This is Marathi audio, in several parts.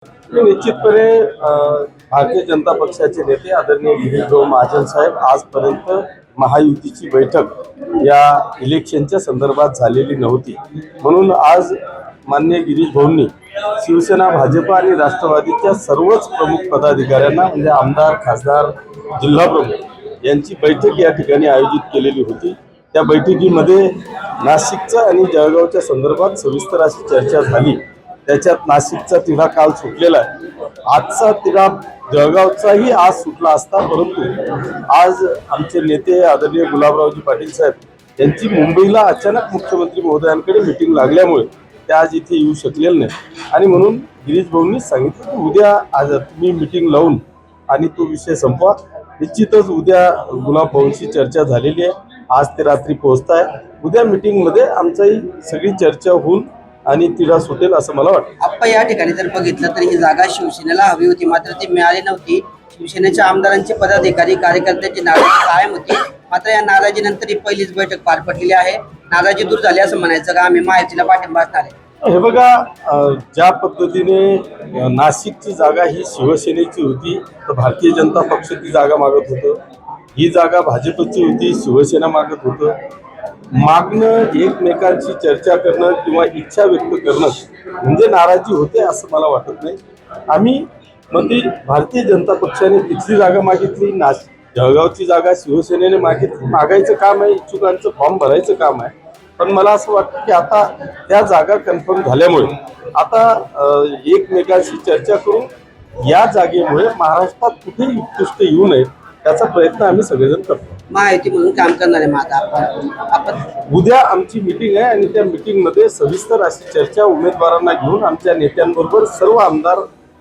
निश्चितपणे भारतीय जनता पक्षाचे नेते आदरणीय गिरीशभाऊ महाजन साहेब आजपर्यंत महायुतीची बैठक या इलेक्शनच्या संदर्भात झालेली नव्हती, म्हणून आज माननीय गिरीश भाऊंनी शिवसेना, भाजप आणि राष्ट्रवादीच्या सर्वच प्रमुख पदाधिकाऱ्यांना म्हणजे आमदार, खासदार, जिल्हा प्रमुख यांची बैठक या ठिकाणी आयोजित केलेली होती। त्या बैठकीमध्ये नाशिकच्या आणि जळगावच्या संदर्भात सविस्तर अशी चर्चा झाली। त्याच्यात नाशिकचा तिढा काल सुटलेला आहे, आजचा तिढा जळगावचाही आज सुटला असता, परंतु आज आमचे नेते आदरणीय गुलाबरावजी पाटील साहेब यांची मुंबईला अचानक मुख्यमंत्री महोदयांकडे मीटिंग लागल्यामुळे ते आज इथे येऊ शकलेले नाही आणि म्हणून गिरीश भाऊंनी सांगितलं की उद्या आज तुम्ही मीटिंग लावून आणि तो विषय संपवा। निश्चितच उद्या गुलाब भाऊंशी चर्चा झालेली आहे, आज ते रात्री पोहोचताय। उद्या मीटिंगमध्ये आमचाही सगळी चर्चा होऊन आणि तिढा सुटेल असं मला वाटतं। आपण या ठिकाणी जर बघितलं तर ही जागा शिवसेनेला हवी होती, मात्र ती मिळाली नव्हती। शिवसेनेच्या आमदारांचे, पदाधिकारी, कार्यकर्त्यांची नाराजी कायम होती, मात्र या नाराजीनंतर ही पहिलीच बैठक पार पडलेली आहे। नाराजी दूर झाली असं म्हणायचं का आम्ही महायुतीला पाठिंबा असणार आहे? हे बघा, ज्या पद्धतीने नाशिकची जागा ही शिवसेनेची होती तर भारतीय जनता पक्ष ती जागा मागत होतं, ही जागा भाजपची होती, शिवसेना मागत होतं। मागणं, एकमेकांची चर्चा करणं किंवा इच्छा व्यक्त करणं म्हणजे नाराजी होते असं मला वाटत नाही। आम्ही ती भारतीय जनता पक्षाने तिथली जागा मागितली, जळगावची जागा शिवसेनेने मागितली, मागायचं काम आहे, इच्छुकांचं फॉर्म भरायचं काम आहे। पण मला असं वाटतं की आता त्या जागा कन्फर्म झाल्यामुळे आता एकमेकांशी चर्चा करून या जागेमुळे महाराष्ट्रात कुठेही उत्कृष्ट येऊ नये त्याचा प्रयत्न आम्ही सगळेजण करतो। महायुती म्हणून काम करणार आहे माझा आपण उद्या आमची मीटिंग आहे आणि त्या मीटिंगमध्ये सविस्तर अशी चर्चा उमेदवारांना घेऊन आमच्या नेत्यांबरोबर सर्व आमदार,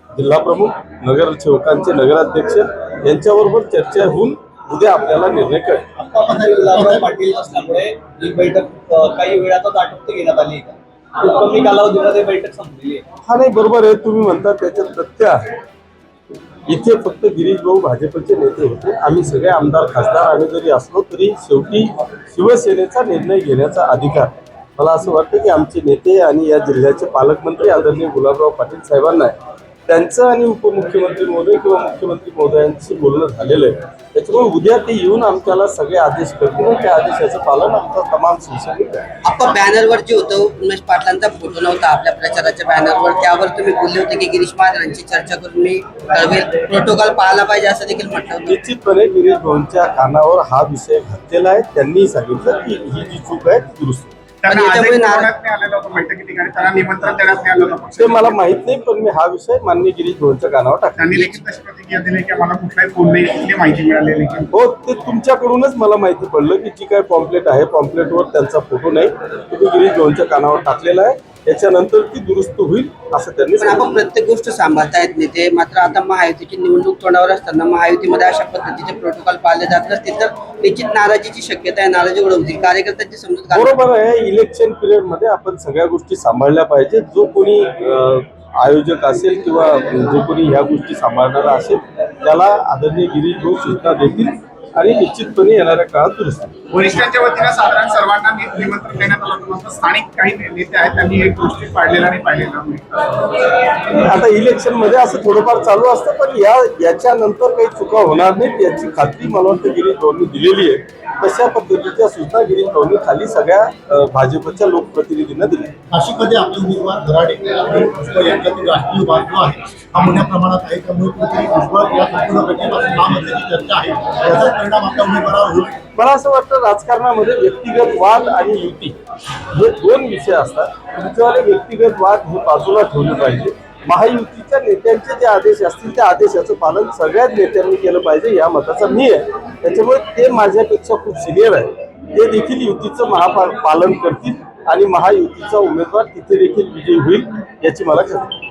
जिल्हा प्रमुख, नगरसेवकांचे नगराध्यक्ष यांच्याबरोबर चर्चा होऊन उद्या आपल्याला निर्णय कळेल। गुलाबराव पाटील असल्यामुळे ही बैठक काही वेळातच आटोपते घेण्यात आली आहे का? खूप कमी कालावधीमध्ये बैठक संपलेली आहे। हा, नाही, बरोबर आहे, तुम्ही म्हणता त्याच्यात तथ्य आहे। इथे फक्त गिरीश भाऊ भाजपचे नेते होते, आम्ही सगळे आमदार, खासदार आम्ही जरी असलो तरी शेवटी शिवसेनेचा निर्णय घेण्याचा अधिकार मला असं वाटतं की आमचे नेते आणि या जिल्ह्याचे पालकमंत्री आदरणीय गुलाबराव पाटील साहेबांना आहे। त्यांचं आणि उपमुख्यमंत्री महोदय किंवा मुख्यमंत्री महोदयांशी बोलणं झालेलं आहे, त्याच्यामुळे उद्या ते येऊन आमच्याला सगळे आदेश करतील, त्या आदेशाचं पालन आमचा तमाम शिवसैनिक आहे। आपण बॅनरवर जे होतं उमेश पाटलांचा फोटो नव्हता आपल्या प्रचाराच्या बॅनरवर, त्यावर तुम्ही बोलले होते की गिरीश महाजनांची चर्चा करून मी कळवेल, प्रोटोकॉल पाळला पाहिजे असं देखील म्हटलं होतं। निश्चितपणे गिरीश भाऊंच्या कानावर हा विषय घातलेला आहे, त्यांनी सांगितलं की ही जी चूक आहे ती दुरुस्त। ते मला माहित नाही, पण मी हा विषय माननीय गिरीश भाऊंच्या कानावर टाकला। हो, ते तुमच्याकडूनच मला माहिती पडलं की जी काय पॉम्पलेट आहे, पॉम्पलेटवर त्यांचा फोटो नाही, तुम्ही गिरीश भाऊंच्या कानावर टाकलेला आहे, त्याच्यानंतर ती दुरुस्त होईल असं त्यांनी सांगितलं। आपण प्रत्येक गोष्ट सांभाळता येत नेते, मात्र आता महायुतीची निवडणूक तोंडावर असताना महायुतीमध्ये अशा पद्धतीचे प्रोटोकॉल पाळले जात नसतील तर निश्चित नाराजीची शक्यता आहे, नाराजी ओढवतील, कार्यकर्त्यांची समजूत बरोबर आहे। इलेक्शन पिरियड मध्ये आपण सगळ्या गोष्टी सांभाळल्या पाहिजे। जो कोणी आयोजक असेल किंवा जो कोणी ह्या गोष्टी सांभाळणारा असेल त्याला आदरणीय गिरीश भाऊ सूचना देतील आणि निश्चितपणे येणाऱ्या काळात दुरुस्त। वरिष्ठांच्या वतीने साधारण सर्वांना निमंत्रण देण्यात आलं होतं, स्थानिक काही नेते आहेत त्यांनी एक गोष्टी पाळलेला नाही पाळलेला। आता इलेक्शन मध्ये असं थोडंफार चालू असतं, पण याच्यानंतर काही चुका होणार नाहीत याची खात्री मला वाटतं गिरीश भाऊंनी दिलेली आहे। तशा पद्धतीच्या सूचना गिरीश भाऊंनी खाली सगळ्या भाजपच्या लोकप्रतिनिधींना दिल्या। नाशिकमध्ये आपले उमेदवार धराडे आणि भुजबळ यांच्यातील राजकीय वाद जो आहे हा मोठ्या प्रमाणात आहे, त्यामुळे कुठेतरी भुजबळ या संपूर्ण घटनेपासून लांब असल्याची चर्चा आहे, याचा परिणाम आपल्या उमेदवारावर होईल। मला असं वाटतं राजकारणामध्ये व्यक्तिगत वाद आणि युती हे दोन विषय असतात, तुमच्यावाले व्यक्तिगत वाद हे बाजूला ठेवले पाहिजे। महायुतीच्या नेत्यांचे जे आदेश असतील त्या आदेशाचं पालन सगळ्याच नेत्यांनी केलं पाहिजे या मताचा मी आहे, त्याच्यामुळे ते माझ्यापेक्षा खूप सिनियर आहे, ते देखील युतीचं पालन करतील आणि महायुतीचा उमेदवार तिथे देखील विजयी होईल याची मला खात्री आहे।